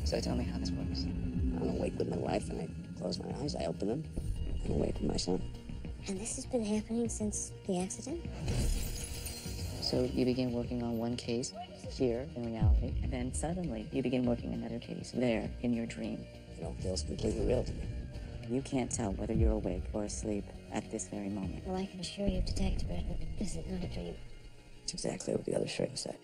So tell me how this works. I'm awake with my wife, and I close my eyes, I open them, I'm awake with my son. And this has been happening since the accident? So you begin working on one case here in reality, and then suddenly you begin working another case there in your dream. It all feels completely real to me. You can't tell whether you're awake or asleep at this very moment. Well, I can assure you, Detective Britton, this is not a dream. It's exactly what the other sheriff said.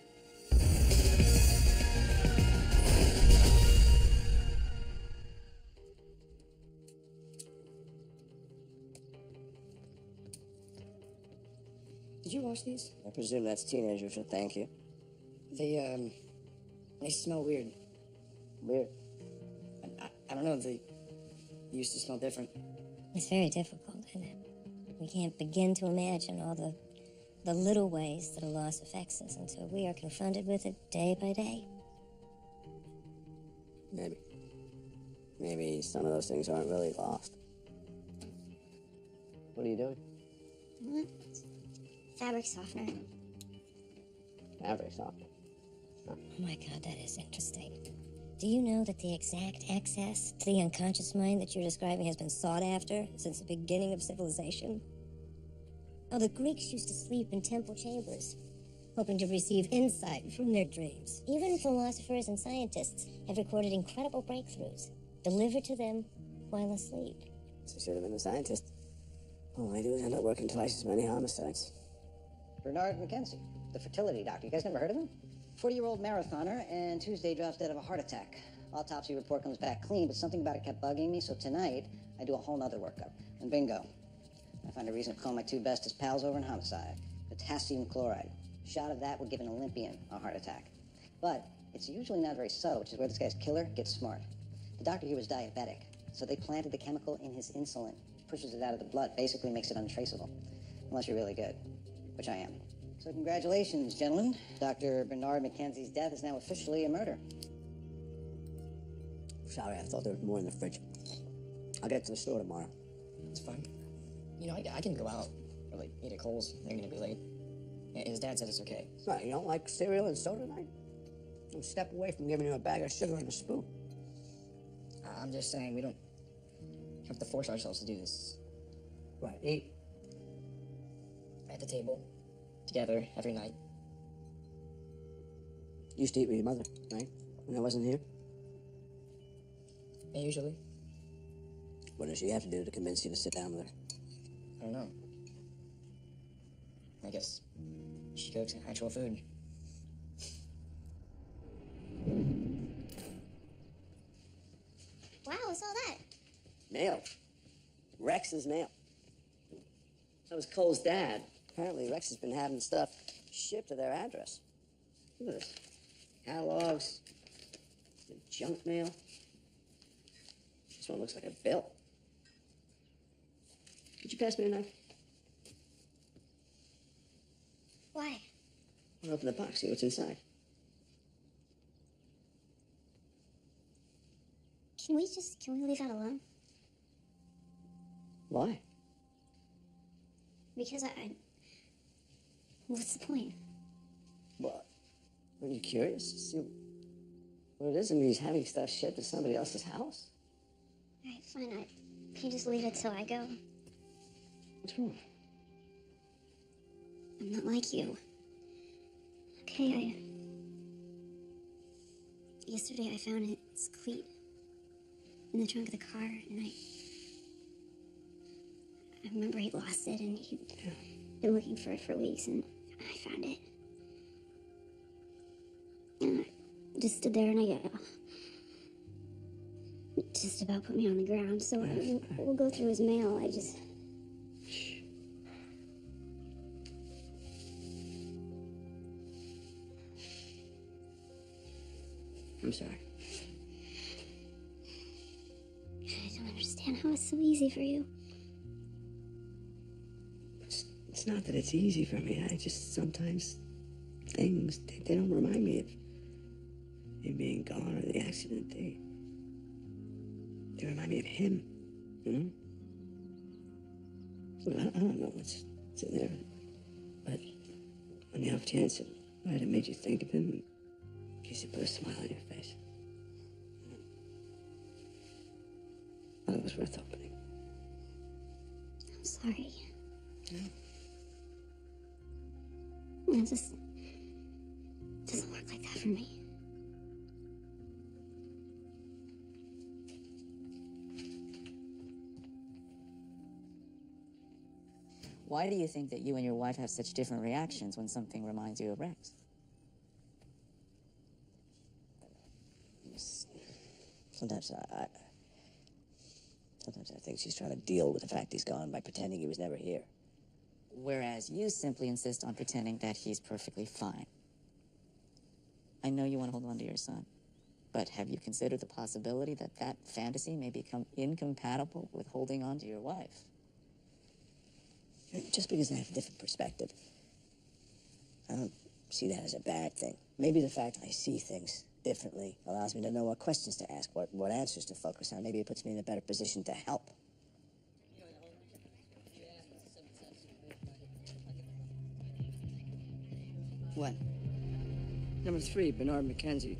Did you wash these? I presume that's teenagers, so thank you. They smell weird. Weird. I don't know, they used to smell different. It's very difficult, isn't it? We can't begin to imagine all the little ways that a loss affects us until we are confronted with it day by day. Maybe some of those things aren't really lost. What are you doing? What? Fabric softener. Fabric softener. Oh my God, that is interesting. Do you know that the exact access to the unconscious mind that you're describing has been sought after since the beginning of civilization? Oh, the Greeks used to sleep in temple chambers, hoping to receive insight from their dreams. Even philosophers and scientists have recorded incredible breakthroughs delivered to them while asleep. So should have been a scientist. All I do is end up working twice as many homicides. Bernard McKenzie, the fertility doctor. You guys never heard of him? 40-year-old marathoner, and Tuesday drops dead of a heart attack. Autopsy report comes back clean, but something about it kept bugging me, so tonight I do a whole nother workup. And bingo. I find a reason to call my two bestest pals over in homicide. Potassium chloride. A shot of that would give an Olympian a heart attack. But it's usually not very subtle, which is where this guy's killer gets smart. The doctor here was diabetic, so they planted the chemical in his insulin, which pushes it out of the blood, basically makes it untraceable. Unless you're really good, which I am. So congratulations, gentlemen. Dr. Bernard McKenzie's death is now officially a murder. Sorry, I thought there was more in the fridge. I'll get to the store tomorrow. It's fine. You know, I can go out or like eat at Kohl's. They're gonna be late. And his dad said it's okay. Right, you don't like cereal and soda tonight? Don't step away from giving you a bag of sugar and a spoon. I'm just saying we don't have to force ourselves to do this. Right, eat. At the table, together, every night. You used to eat with your mother, right? When I wasn't here? Yeah, usually. What does she have to do to convince you to sit down with her? I don't know. I guess she cooks actual food. Wow, what's all that? Mail. Rex's mail. So was Cole's dad. Apparently Rex has been having stuff shipped to their address. Look at this. Catalogs. The junk mail. This one looks like a bill. Could you pass me a knife? Why? I'll open the box, see what's inside. Can we leave that alone? Why? Because what's the point? What? Are you curious to see what it is? I mean, he's having stuff shipped to somebody else's house. All right, fine. Can you just leave it till I go? What's wrong? I'm not like you. Okay, yesterday I found his cleat in the trunk of the car, and I remember he'd lost it, and he'd been looking for it for weeks, and I found it. And I just stood there, and it just about put me on the ground, so we'll go through his mail. I'm sorry. I don't understand how it's so easy for you. It's not that it's easy for me. I just sometimes things, they don't remind me of him being gone or the accident. They remind me of him, you know? So I don't know what's in there, but on the off chance it might have made you think of him, in case it put a smile on your face. thought it was worth opening. I'm sorry. It just doesn't work like that for me. Why do you think that you and your wife have such different reactions when something reminds you of Rex? Sometimes I think she's trying to deal with the fact he's gone by pretending he was never here. Whereas you simply insist on pretending that he's perfectly fine. I know you want to hold on to your son, but have you considered the possibility that that fantasy may become incompatible with holding on to your wife? Just because I have a different perspective, I don't see that as a bad thing. Maybe the fact I see things differently allows me to know what questions to ask, what answers to focus on. Maybe it puts me in a better position to help. What? Number 3, Bernard McKenzie.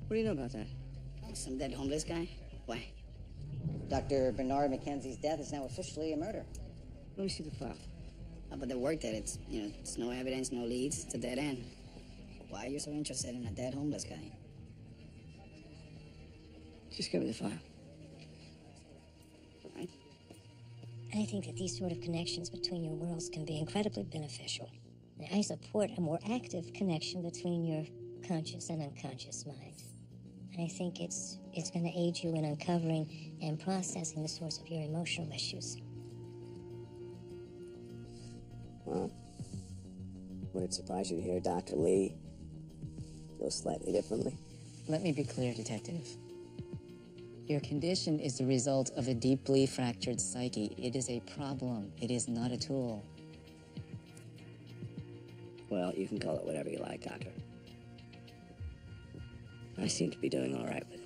What do you know about that? Oh, some dead homeless guy? Why? Dr. Bernard McKenzie's death is now officially a murder. Let me see the file. But the work that it's no evidence, no leads, it's a dead end. Why are you so interested in a dead homeless guy? Just give me the file. All right. I think that these sort of connections between your worlds can be incredibly beneficial. And I support a more active connection between your conscious and unconscious mind. I think it's going to aid you in uncovering and processing the source of your emotional issues. Well, would it surprise you to hear Dr. Lee feel slightly differently? Let me be clear, Detective. Your condition is the result of a deeply fractured psyche. It is a problem. It is not a tool. Well, you can call it whatever you like, Doctor. I seem to be doing all right with it.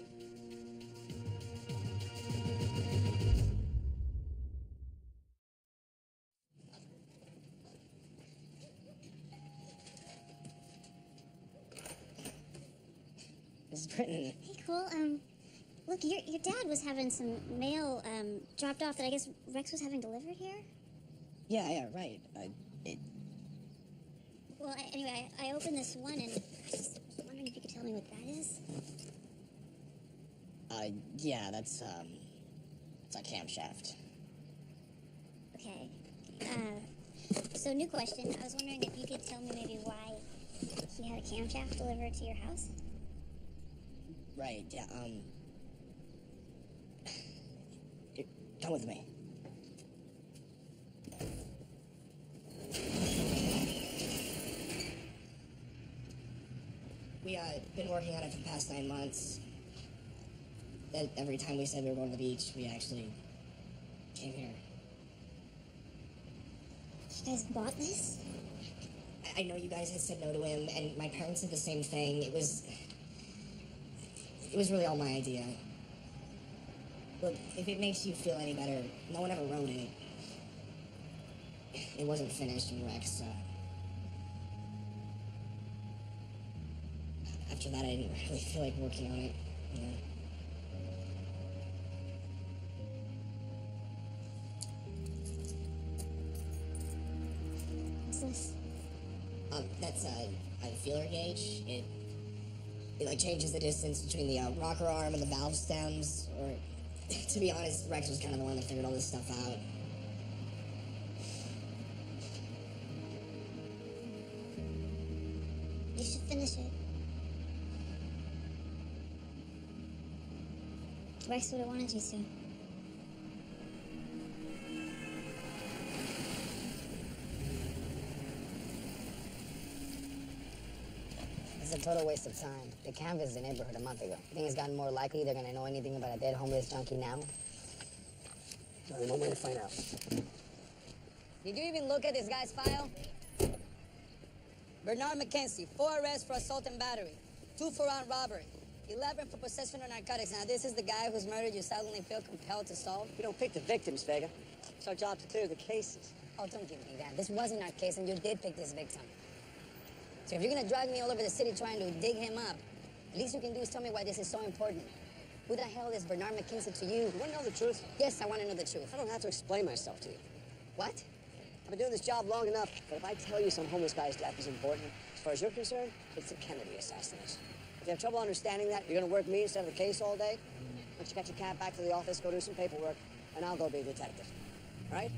Miss Britton. Hey, Cole, look, your dad was having some mail, dropped off that I guess Rex was having delivered here? Yeah, right. Well, anyway, I opened this one and I just was wondering if you could tell me what that is? Yeah, that's a camshaft. Okay. So new question. I was wondering if you could tell me maybe why he had a camshaft delivered to your house? Right, yeah, here, come with me. We, been working on it for the past 9 months. Every time we said we were going to the beach, we actually came here. You guys bought this? I know you guys had said no to him, and my parents said the same thing. It was really all my idea. Look, if it makes you feel any better, no one ever wrote it. It wasn't finished in Rex. After that, I didn't really feel like working on it, you know. What's this? That's a feeler gauge. It like changes the distance between the rocker arm and the valve stems. Or, to be honest, Rex was kind of the one that figured all this stuff out. You should finish it. Rex would have wanted you to. It's a total waste of time. They canvassed the neighborhood a month ago. You think it's gotten more likely they're gonna know anything about a dead homeless junkie now? There's only one way to find out. Did you even look at this guy's file? Bernard McKenzie, 4 arrests for assault and battery, 2 for armed robbery, 11 for possession of narcotics. Now, this is the guy whose murder you suddenly feel compelled to solve? We don't pick the victims, Vega. It's our job to clear the cases. Oh, don't give me that. This wasn't our case, and you did pick this victim. So if you're gonna drag me all over the city trying to dig him up, the least you can do is tell me why this is so important. Who the hell is Bernard McKinsey to you? You want to know the truth? Yes, I want to know the truth. I don't have to explain myself to you. What? I've been doing this job long enough that if I tell you some homeless guy's death is important, as far as you're concerned, it's a Kennedy assassination. If you have trouble understanding that, you're going to work me instead of the case all day. Why don't you get your cab back to the office, go do some paperwork, and I'll go be a detective. All right?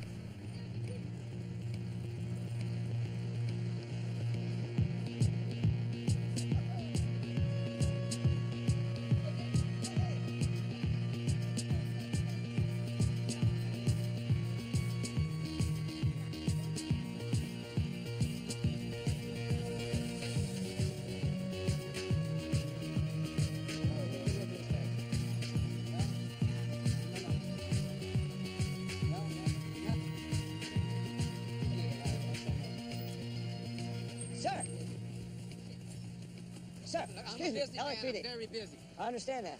Sir, excuse me, busy, man. LAPD. I'm very busy. I understand that.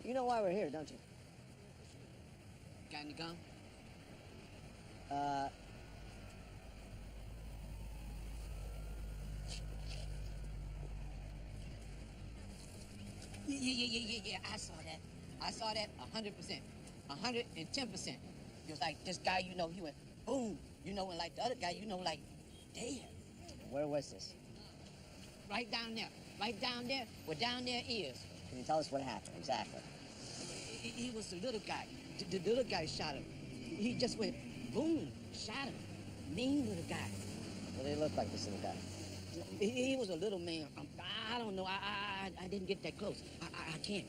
You know why we're here, don't you? Got any gum? Yeah. I saw that. I saw that 100%. 110%. It was like this guy, you know, he went boom. You know, and like the other guy, you know, like, damn. Where was this? Right down there. Right down there where down there is. Can you tell us what happened exactly? He was the little guy. The little guy shot him. He just went boom, shot him. Mean little guy. What did he look like, this little guy? He was a little man. I don't know. I didn't get that close. I can't.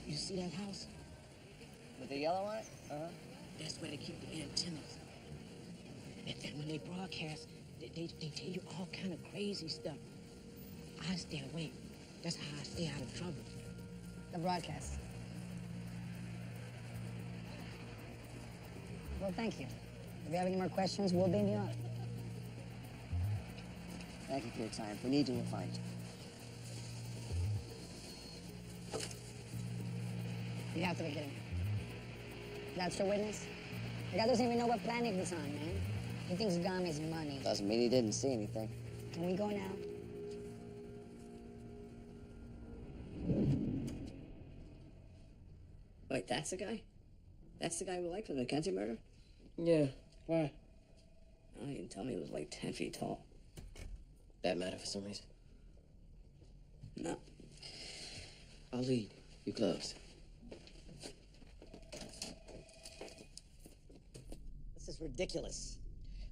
You see that house? With the yellow on it? Uh-huh. That's where they keep the antennas. And when they broadcast, they tell you all kind of crazy stuff. I stay away. That's how I stay out of trouble. The broadcast. Well, thank you. If you have any more questions, we'll be in the office. Thank you for your time. If we need you, we'll find you. You have to be kidding me. That's your witness? The guy doesn't even know what planet he's on, man. He thinks gum is money. Doesn't mean he didn't see anything. Can we go now? Wait, that's the guy? That's the guy we liked for the McKenzie murder? Yeah, why? Oh, you didn't tell me he was like 10 feet tall. That matter for some reason. No. I'll lead. You closed. This is ridiculous.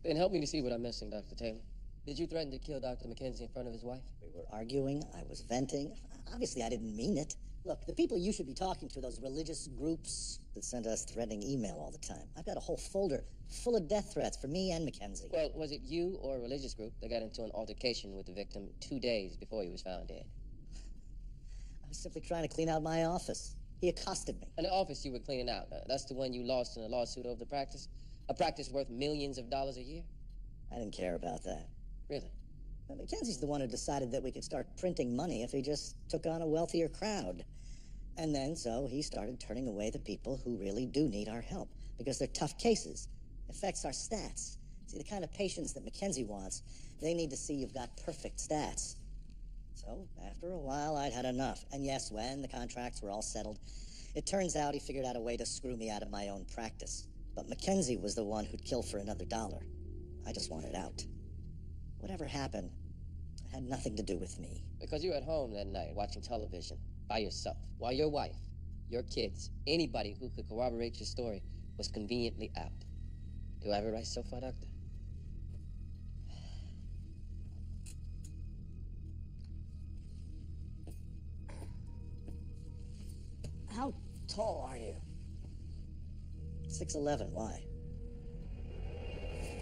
Then help me to see what I'm missing, Dr. Taylor. Did you threaten to kill Dr. McKenzie in front of his wife? We were arguing. I was venting. Obviously, I didn't mean it. Look, the people you should be talking to, those religious groups that send us threatening email all the time. I've got a whole folder full of death threats for me and Mackenzie. Well, was it you or a religious group that got into an altercation with the victim 2 days before he was found dead? I was simply trying to clean out my office. He accosted me. And the office you were cleaning out, that's the one you lost in a lawsuit over the practice? A practice worth millions of dollars a year? I didn't care about that. Really? Mackenzie's the one who decided that we could start printing money if he just took on a wealthier crowd. And then, so he started turning away the people who really do need our help because they're tough cases. It affects our stats. See, the kind of patients that Mackenzie wants, they need to see you've got perfect stats. So, after a while, I'd had enough. And yes, when the contracts were all settled, it turns out he figured out a way to screw me out of my own practice. But Mackenzie was the one who'd kill for another $1. I just wanted out. Whatever happened, it had nothing to do with me. Because you were at home that night watching television by yourself, while your wife, your kids, anybody who could corroborate your story was conveniently out. Do I have it right so far, Doctor? How tall are you? 6'11", why?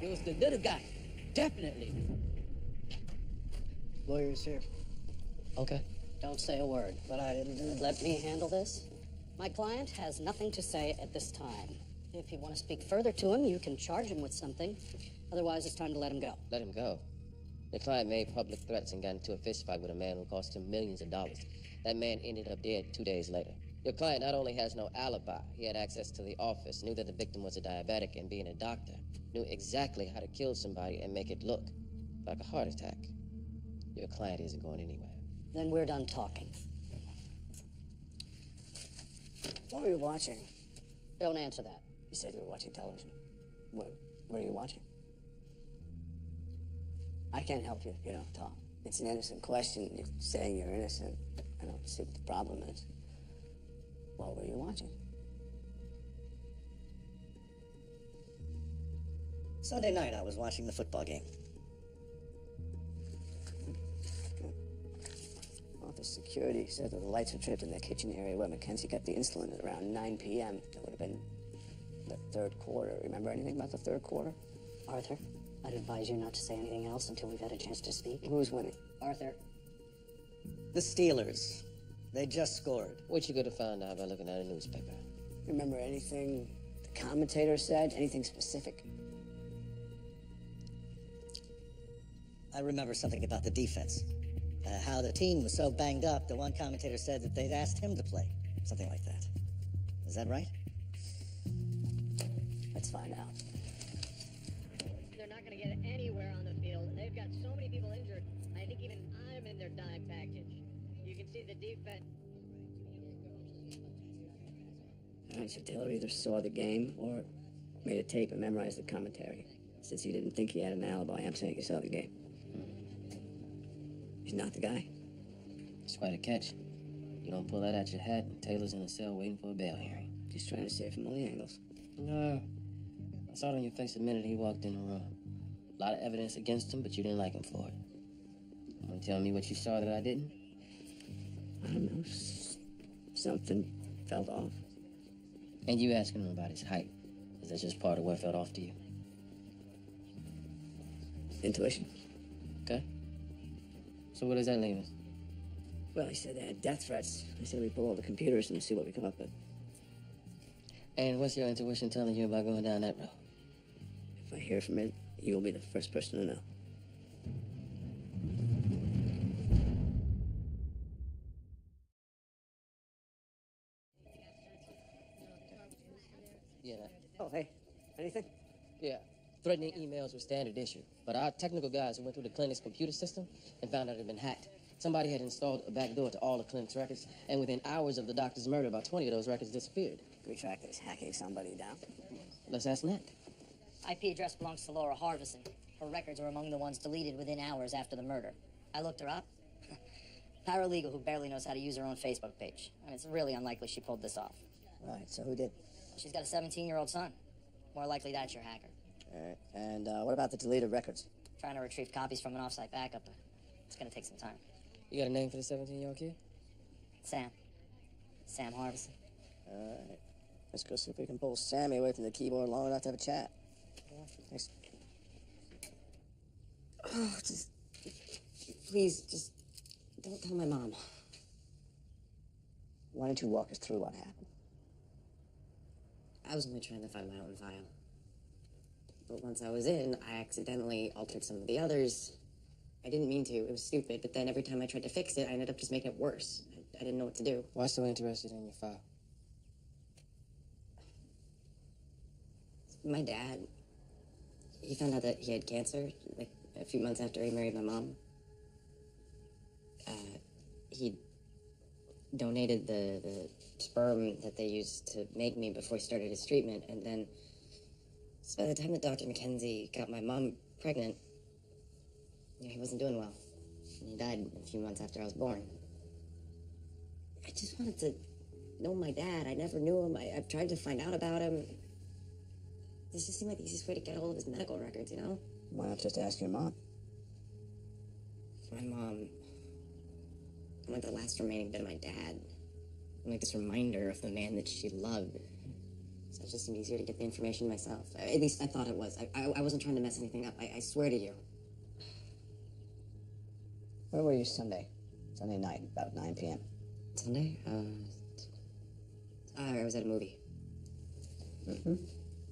It was the little guy. Definitely. Lawyer's here. Okay. Don't say a word. But let me handle this. My client has nothing to say at this time. If you want to speak further to him, you can charge him with something. Otherwise, it's time to let him go. Let him go. The client made public threats and got into a fistfight with a man who cost him millions of dollars. That man ended up dead 2 days later. Your client not only has no alibi, he had access to the office, knew that the victim was a diabetic, and being a doctor, knew exactly how to kill somebody and make it look like a heart attack. Your client isn't going anywhere. Then we're done talking. What were you watching? Don't answer that. You said you were watching television. What are you watching? I can't help you if you don't talk. It's an innocent question. You're saying you're innocent. I don't see what the problem is. What were you watching? Sunday night, I was watching the football game. Office security said that the lights were tripped in the kitchen area where Mackenzie got the insulin at around 9 p.m. That would have been the third quarter. Remember anything about the third quarter? Arthur, I'd advise you not to say anything else until we've had a chance to speak. Who's winning? Arthur. The Steelers. They just scored. What you could have found out by looking at a newspaper? Remember anything the commentator said? Anything specific? I remember something about the defense. How the team was so banged up, the one commentator said that they'd asked him to play. Something like that. Is that right? Let's find out. They're not going to get anywhere on the field. They've got so many people injured. I think even I'm in their dime package. You can see the defense. All right, so Taylor either saw the game or made a tape and memorized the commentary. Since you didn't think he had an alibi, I'm saying you saw the game. He's not the guy. It's quite a catch. You don't pull that out your hat, and Taylor's in a cell waiting for a bail hearing. Just trying to save from all the angles. No. I saw it on your face the minute he walked in the room. A lot of evidence against him, but you didn't like him for it. Want to tell me what you saw that I didn't? I don't know. Something felt off. And you asking him about his height. Is that just part of what felt off to you? Intuition. Okay. So what does that leave us? Well, he said they had death threats. I said we pull all the computers and see what we come up with. And what's your intuition telling you about going down that road? If I hear from it, you will be the first person to know. Yeah. Oh, hey. Anything? Yeah. Threatening emails were standard issue. But our technical guys went through the clinic's computer system and found out it had been hacked. Somebody had installed a backdoor to all the clinic's records, and within hours of the doctor's murder, about 20 of those records disappeared. We track this hacking somebody down. Let's ask Nat. IP address belongs to Laura Harvison. Her records are among the ones deleted within hours after the murder. I looked her up. Paralegal who barely knows how to use her own Facebook page. I mean, it's really unlikely she pulled this off. Right, so who did? She's got a 17-year-old son. More likely that's your hacker. All right, and what about the deleted records? Trying to retrieve copies from an offsite backup. It's gonna take some time. You got a name for the 17-year-old kid? Sam. Sam Harvison. All right. Let's go see if we can pull Sammy away from the keyboard long enough to have a chat. Thanks. Oh, just... Please, just... don't tell my mom. Why don't you walk us through what happened? I was only trying to find my own file. But once I was in, I accidentally altered some of the others. I didn't mean to. It was stupid. But then every time I tried to fix it, I ended up just making it worse. I didn't know what to do. Why so interested in your file? My dad, he found out that he had cancer, like, a few months after he married my mom. He donated the sperm that they used to make me before he started his treatment, and then... So by the time that Dr. Mackenzie got my mom pregnant, he wasn't doing well. And he died a few months after I was born. I just wanted to know my dad. I never knew him. I've tried to find out about him. This just seemed like the easiest way to get a hold of his medical records, you know? Why not just ask your mom? My mom... I'm like the last remaining bit of my dad. I'm like this reminder of the man that she loved. So it just seemed easier to get the information myself. At least I thought it was. I wasn't trying to mess anything up. I swear to you. Where were you Sunday? Sunday night, about 9 p.m. Sunday? I was at a movie. Mm-hmm.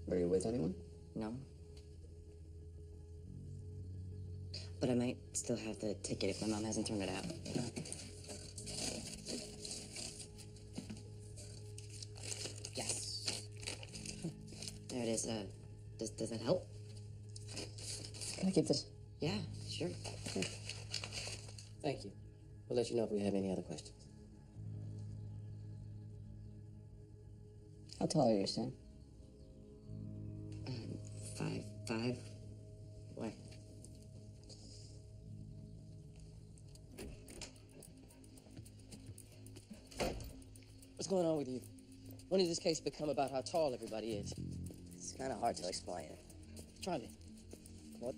Were you with anyone? No. But I might still have the ticket if my mom hasn't turned it out. Yes. There it is. Does that help? Can I keep this? Yeah, sure. Okay. Thank you. We'll let you know if we have any other questions. How tall are you, Sam? 5'5". What? What's going on with you? When did this case become about how tall everybody is? It's kind of hard to explain. Try me. Well,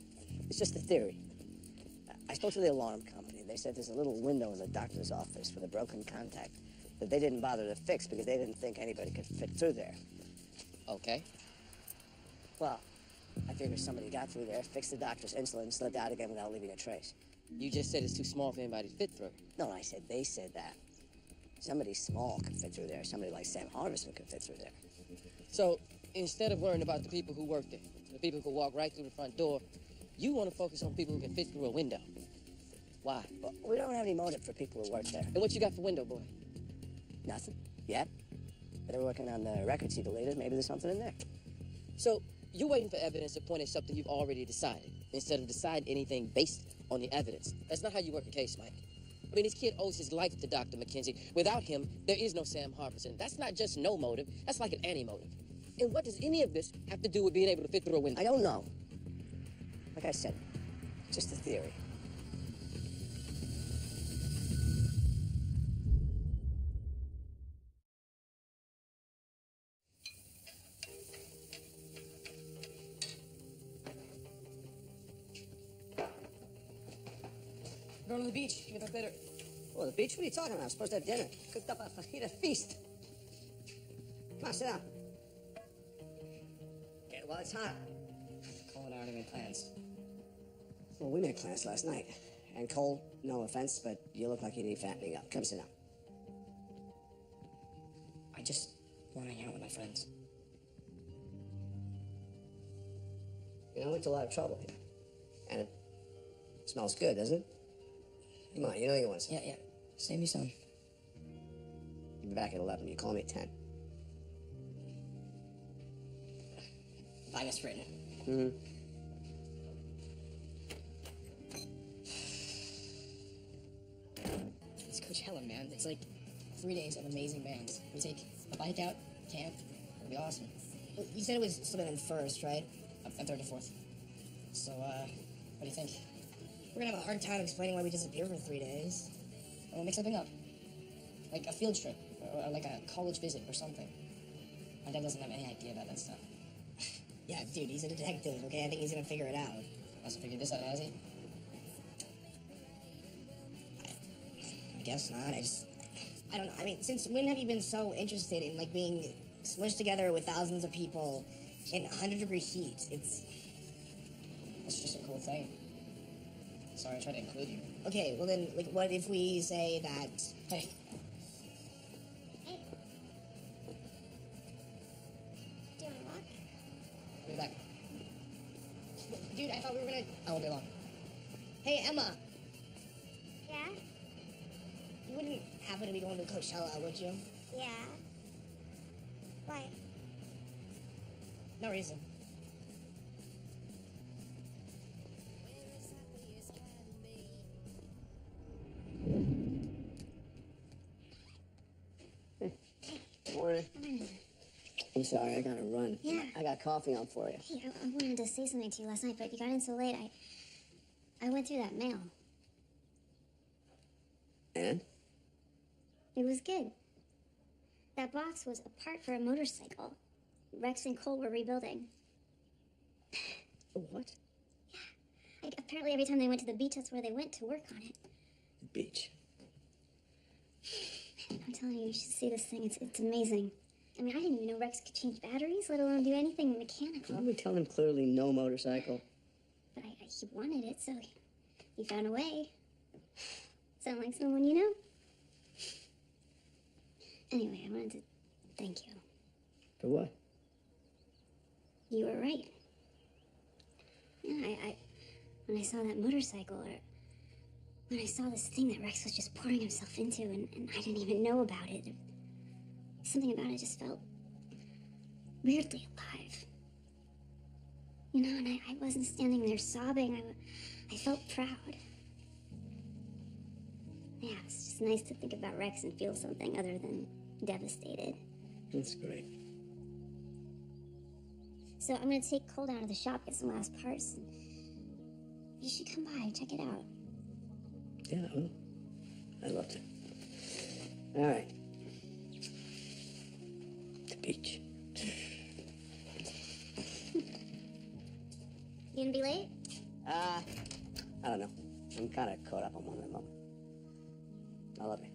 it's just a theory. I spoke to the alarm company. They said there's a little window in the doctor's office with a broken contact that they didn't bother to fix because they didn't think anybody could fit through there. Okay. Well, I figured somebody got through there, fixed the doctor's insulin, and slipped out again without leaving a trace. You just said it's too small for anybody to fit through. No, I said they said that. Somebody small could fit through there. Somebody like Sam Harvison could fit through there. So, instead of worrying about the people who work there, the people who could walk right through the front door, you want to focus on people who can fit through a window. Why? Well, we don't have any motive for people who work there. And what you got for window boy? Nothing. Yet. But they're working on the records he deleted. Maybe there's something in there. So, you're waiting for evidence to point at something you've already decided, instead of deciding anything based on the evidence. That's not how you work a case, Mike. I mean, this kid owes his life to Dr. McKenzie. Without him, there is no Sam Harvison. That's not just no motive. That's like an anti-motive. And what does any of this have to do with being able to fit through a window? I don't know. Like I said, just a theory. Going to the beach. Give me that bitter. Oh, the beach? What are you talking about? I'm supposed to have dinner. Cooked up a fajita feast. Come on, sit down. Okay, well, it's hot. Cole and I already made plans. Well, we made plans last night. And Cole, no offense, but you look like you need fattening up. Come sit down. I just want to hang out with my friends. You know, it's a lot of trouble here. And it smells good, doesn't it? Come on, you know you want some. Yeah. Save me some. You'll be back at 11. You call me at 10. Bye, Miss Britton. Mm-hmm. It's Coachella, man. It's like 3 days of amazing bands. We take a bike out, camp. It'll be awesome. Well, you said it was slipping in first, right? And third to fourth. So, what do you think? We're gonna have a hard time explaining why we disappeared for 3 days. And we'll make something up. Like a field trip, or like a college visit or something. My dad doesn't have any idea about that stuff. Yeah, dude, he's a detective, okay? I think he's gonna figure it out. Must have figured this out, has he? I guess not. I don't know. I mean, since when have you been so interested in, like, being smushed together with thousands of people in 100-degree heat? It's just a cool thing. Sorry, I tried to include you. Okay, well then, like, what if we say that... Hey. Hey. Do you want to walk? I'll be back. Dude, I thought we were gonna... I won't be long. Hey, Emma! Yeah? You wouldn't happen to be going to Coachella, would you? Yeah. Why? No reason. Morning. I'm sorry, I gotta run. Yeah. I got coffee on for you. Hey, I wanted to say something to you last night, but you got in so late, I went through that mail. And? It was good. That box was a part for a motorcycle. Rex and Cole were rebuilding. What? Like, apparently every time they went to the beach, that's where they went to work on it. The beach. Man, I'm telling you, you should see this thing. It's amazing. I mean, I didn't even know Rex could change batteries, let alone do anything mechanical. Didn't we tell him clearly no motorcycle? But he wanted it, so he found a way. Sound like someone you know? Anyway, I wanted to thank you. For what? You were right. Yeah, when I saw that motorcycle, or when I saw this thing that Rex was just pouring himself into, and I didn't even know about it, something about it just felt weirdly alive. You know, and I wasn't standing there sobbing. I felt proud. Yeah, it's just nice to think about Rex and feel something other than devastated. That's great. So I'm gonna take Colt out of the shop, get some last parts, and you should come by, check it out. Yeah, I will. I'd love to. All right. The beach. You gonna be late? I don't know. I'm kind of caught up on one at the moment. I love you.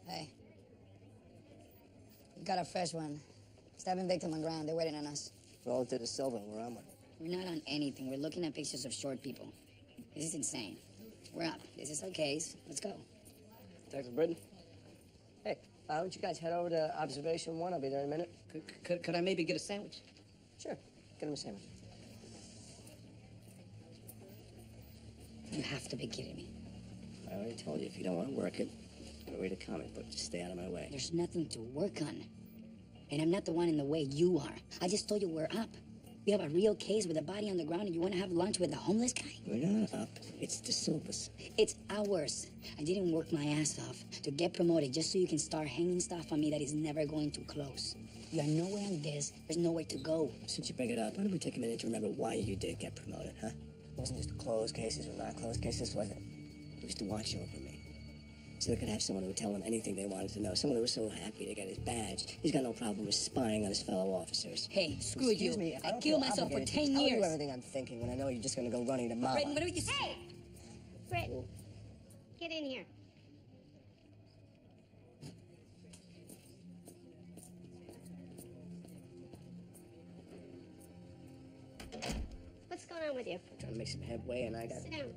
Hey. We got a fresh one. Stabbing victim on ground. They're waiting on us. Roll to the silver. We're on one. We're not on anything. We're looking at pictures of short people. This is insane. We're up. This is our case. Let's go. Detective Britton. Hey, why don't you guys head over to Observation 1? I'll be there in a minute. Could I maybe get a sandwich? Sure. Get him a sandwich. You have to be kidding me. I already told you, if you don't want to work it, read a comic book. Just stay out of my way. There's nothing to work on. And I'm not the one in the way, you are. I just told you we're up. We have a real case with a body on the ground and you want to have lunch with the homeless guy? We're not up. It's De Silva's. It's ours. I didn't work my ass off to get promoted just so you can start hanging stuff on me that is never going to close. You are nowhere on this. There's nowhere to go. Since you bring it up, why don't we take a minute to remember why you did get promoted, huh? It wasn't just closed cases or not closed cases, was it? It was to watch over me. So they could have someone who would tell them anything they wanted to know. Someone who was so happy to get his badge. He's got no problem with spying on his fellow officers. Hey, screw Excuse you. me, I don't killed feel myself for obligated 10 to tell years. you everything I'm thinking when I know you're just gonna go running to Mama. Britton, what are you saying? Hey! Britton, get in here. What's going on with you? I'm trying to make some headway, and I got... Sit down.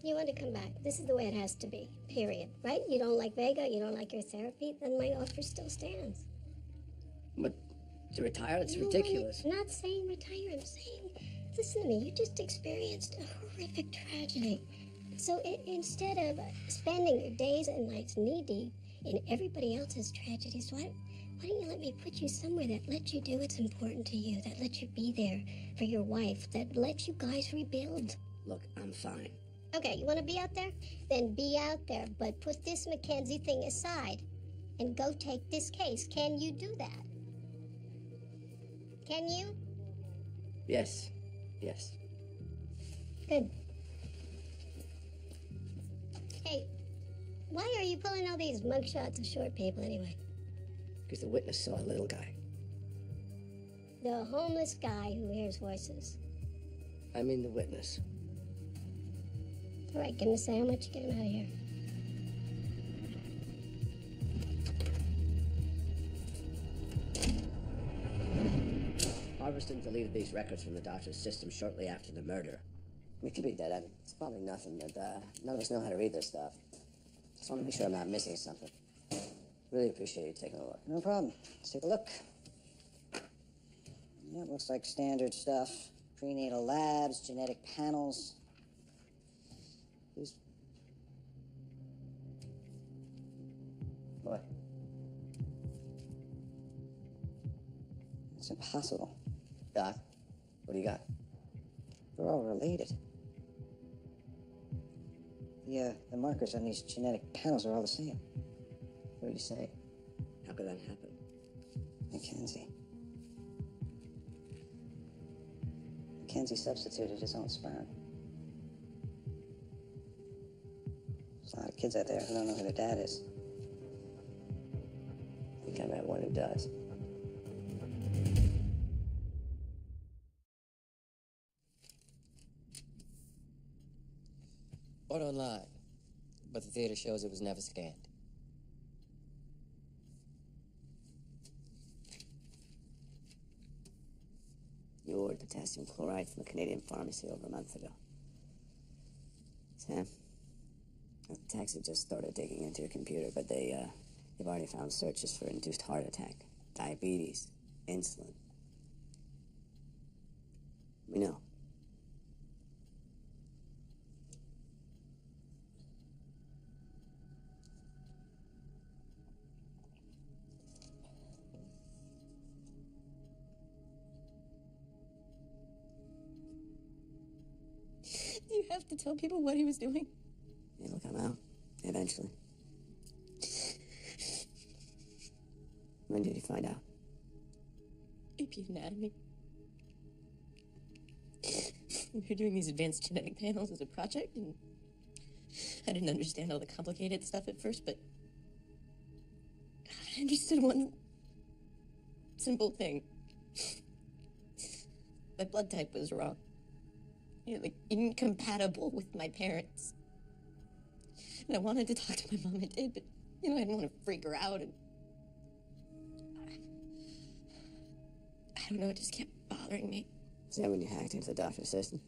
You want to come back. This is the way it has to be, period. Right? You don't like Vega, you don't like your therapy, then my offer still stands. But to retire, it's No, ridiculous. I'm not saying retire. I'm saying, listen to me. You just experienced a horrific tragedy. So instead of spending your days and nights knee-deep in everybody else's tragedies, why don't you let me put you somewhere that lets you do what's important to you, that lets you be there for your wife, that lets you guys rebuild? Look, I'm fine. Okay, you want to be out there? Then be out there, but put this Mackenzie thing aside and go take this case. Can you do that? Can you? Yes. Yes. Good. Hey, why are you pulling all these mugshots of short people anyway? Because the witness saw a little guy. The homeless guy who hears voices. I mean the witness. All right, give him a sandwich, get him out of here. Harveston deleted these records from the doctor's system shortly after the murder. We could be dead. I mean, it's probably nothing, but none of us know how to read this stuff. Just want to make sure I'm not missing something. Really appreciate you taking a look. No problem. Let's take a look. Yeah, it looks like standard stuff. Prenatal labs, genetic panels. Who's... What? It's impossible. Doc, what do you got? They're all related. The markers on these genetic panels are all the same. What are you saying? How could that happen? Mackenzie. Mackenzie substituted his own sperm. There's a lot of kids out there who don't know who their dad is. I think I met one who does. Bought online, but the theater shows it was never scanned. You ordered potassium chloride from a Canadian pharmacy over a month ago. Sam, the techs have just started digging into your computer, but they've already found searches for induced heart attack, diabetes, insulin. We know. have to tell people what he was doing? It'll come out, eventually. When did you find out? AP Anatomy. We were doing these advanced genetic panels as a project, and I didn't understand all the complicated stuff at first, but I understood one simple thing. My blood type was wrong. You know, like, incompatible with my parents. And I wanted to talk to my mom and dad, but, you know, I didn't want to freak her out, and I don't know, it just kept bothering me. Is that when you hacked into the doctor's system?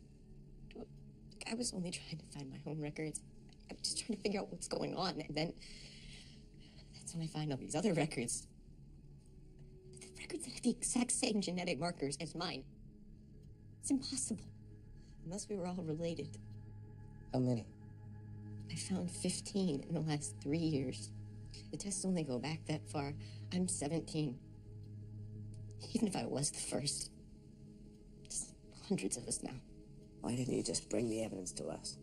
I was only trying to find my home records. I was just trying to figure out what's going on, and then that's when I find all these other records. The records that have the exact same genetic markers as mine. It's impossible. Unless we were all related. How many? I found 15 in the last 3 years. The tests only go back that far. I'm 17. Even if I was the first, there's hundreds of us now. Why didn't you just bring the evidence to us?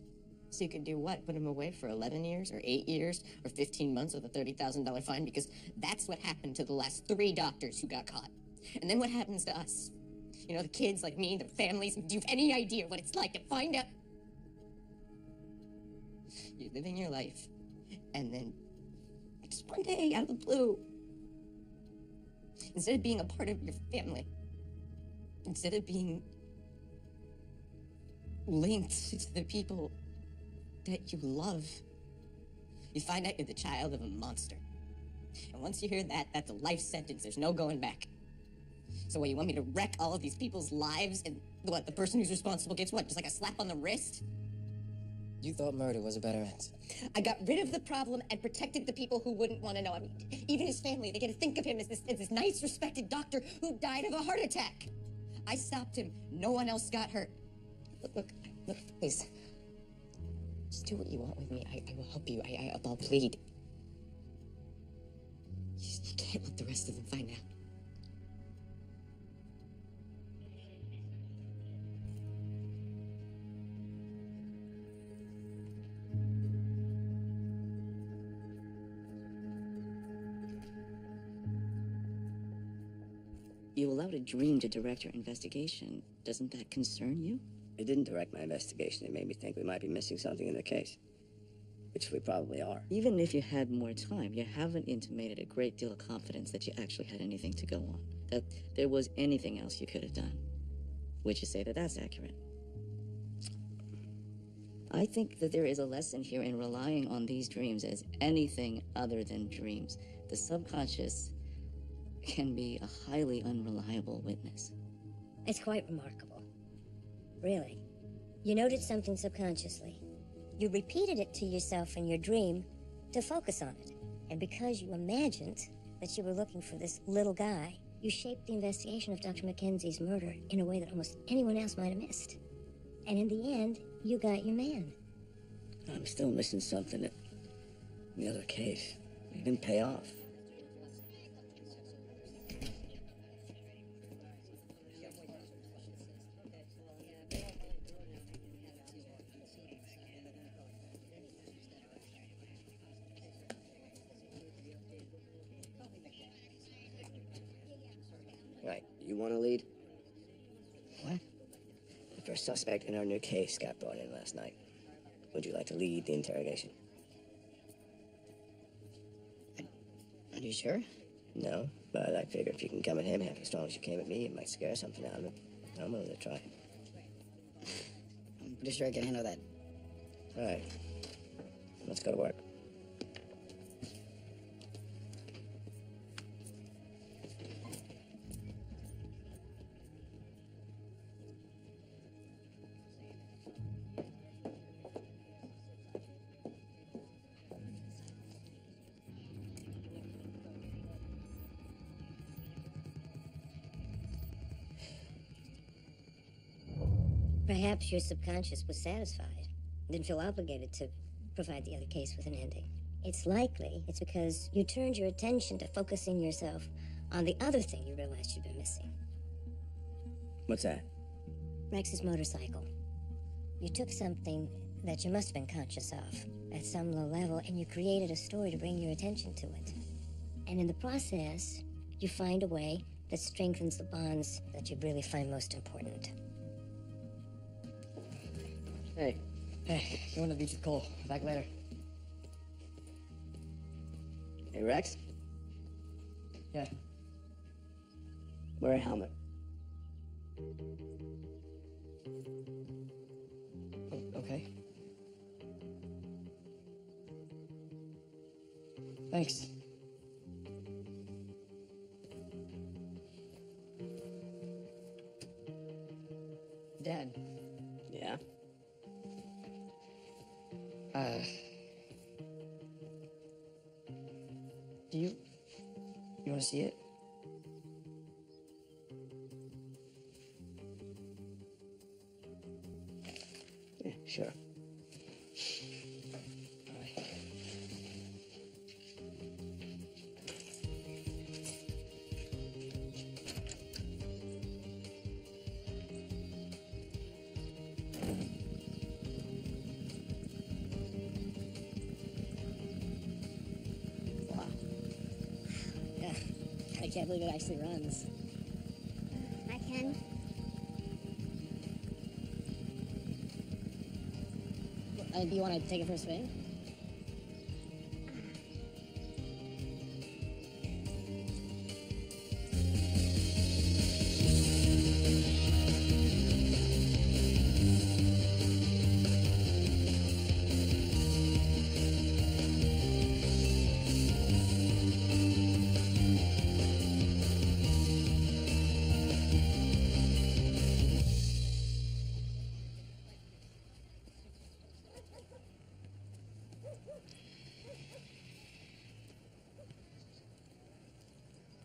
So you could do what? Put him away for 11 years, or 8 years, or 15 months with a $30,000 fine? Because that's what happened to the last 3 doctors who got caught. And then what happens to us? You know, the kids like me, their families. Do you have any idea what it's like to find out? You're living your life, and then just one day, out of the blue, instead of being a part of your family, instead of being linked to the people that you love, you find out you're the child of a monster. And once you hear that, that's a life sentence. There's no going back. So what, you want me to wreck all of these people's lives, and what, the person who's responsible gets what, just like a slap on the wrist? You thought murder was a better answer. I got rid of the problem and protected the people who wouldn't want to know. I mean, even his family, they get to think of him as this nice, respected doctor who died of a heart attack. I stopped him. No one else got hurt. Look, please. Just do what you want with me. I will help you. I'll plead. You can't let the rest of them find out. You allowed a dream to direct your investigation. Doesn't that concern you? It didn't direct my investigation. It made me think we might be missing something in the case. Which we probably are. Even if you had more time, you haven't intimated a great deal of confidence that you actually had anything to go on. That there was anything else you could have done. Would you say that that's accurate? I think that there is a lesson here in relying on these dreams as anything other than dreams. The subconscious can be a highly unreliable witness. It's quite remarkable. Really. You noted something subconsciously. You repeated it to yourself in your dream to focus on it. And because you imagined that you were looking for this little guy, you shaped the investigation of Dr. Mackenzie's murder in a way that almost anyone else might have missed. And in the end, you got your man. I'm still missing something in the other case. It didn't pay off. Right, you want to lead? What? The first suspect in our new case got brought in last night. Would you like to lead the interrogation? Are you sure? No, but I figure if you can come at him half as strong as you came at me, it might scare something out of him. I'm willing to try. I'm pretty sure I can handle that. All right, let's go to work. Perhaps your subconscious was satisfied, didn't feel obligated to provide the other case with an ending. It's likely it's because you turned your attention to focusing yourself on the other thing you realized you'd been missing. What's that? Rex's motorcycle. You took something that you must have been conscious of at some low level, and you created a story to bring your attention to it. And in the process, you find a way that strengthens the bonds that you really find most important. Hey. Hey, going to the beach with Cole. Back later. Hey, Rex? Yeah. Wear a helmet. Okay. Thanks. Dad. Yeah? Do you want to see it? Yeah, sure. Yeah, I can't believe it actually runs. I can. Do you want to take it for a spin?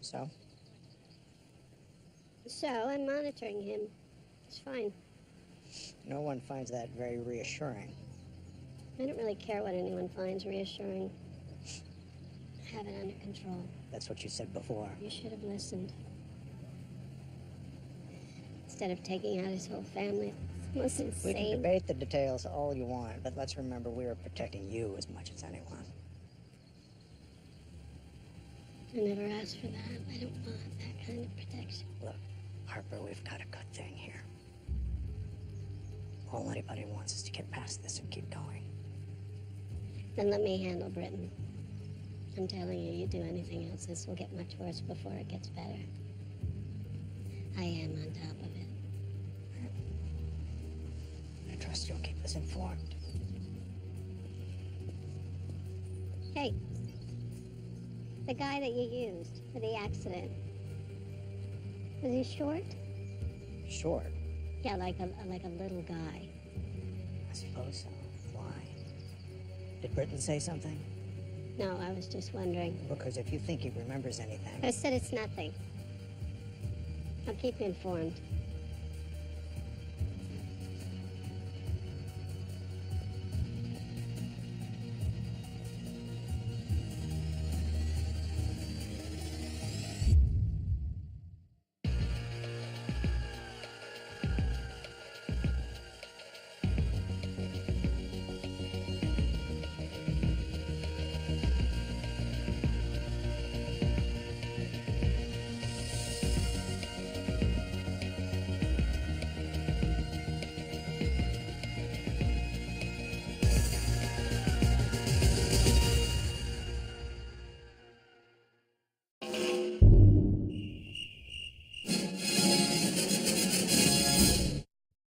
So? So I'm monitoring him. It's fine. No one finds that very reassuring. I don't really care what anyone finds reassuring. I have it under control. That's what you said before. You should have listened. Instead of taking out his whole family. It's almost We can insane. debate the details all you want, but let's remember we are protecting you as much as anyone. I never asked for that. I don't want that kind of protection. Look, Harper, we've got a good thing here. All anybody wants is to get past this and keep going. Then let me handle Britain. I'm telling you, you do anything else, this will get much worse before it gets better. I am on top of it. I trust you'll keep us informed. Hey, the guy that you used for the accident, was he short? Short? Yeah, like a little guy. I suppose so. Why? Did Britton say something? No, I was just wondering. Because if you think he remembers anything... I said it's nothing. I'll keep you informed.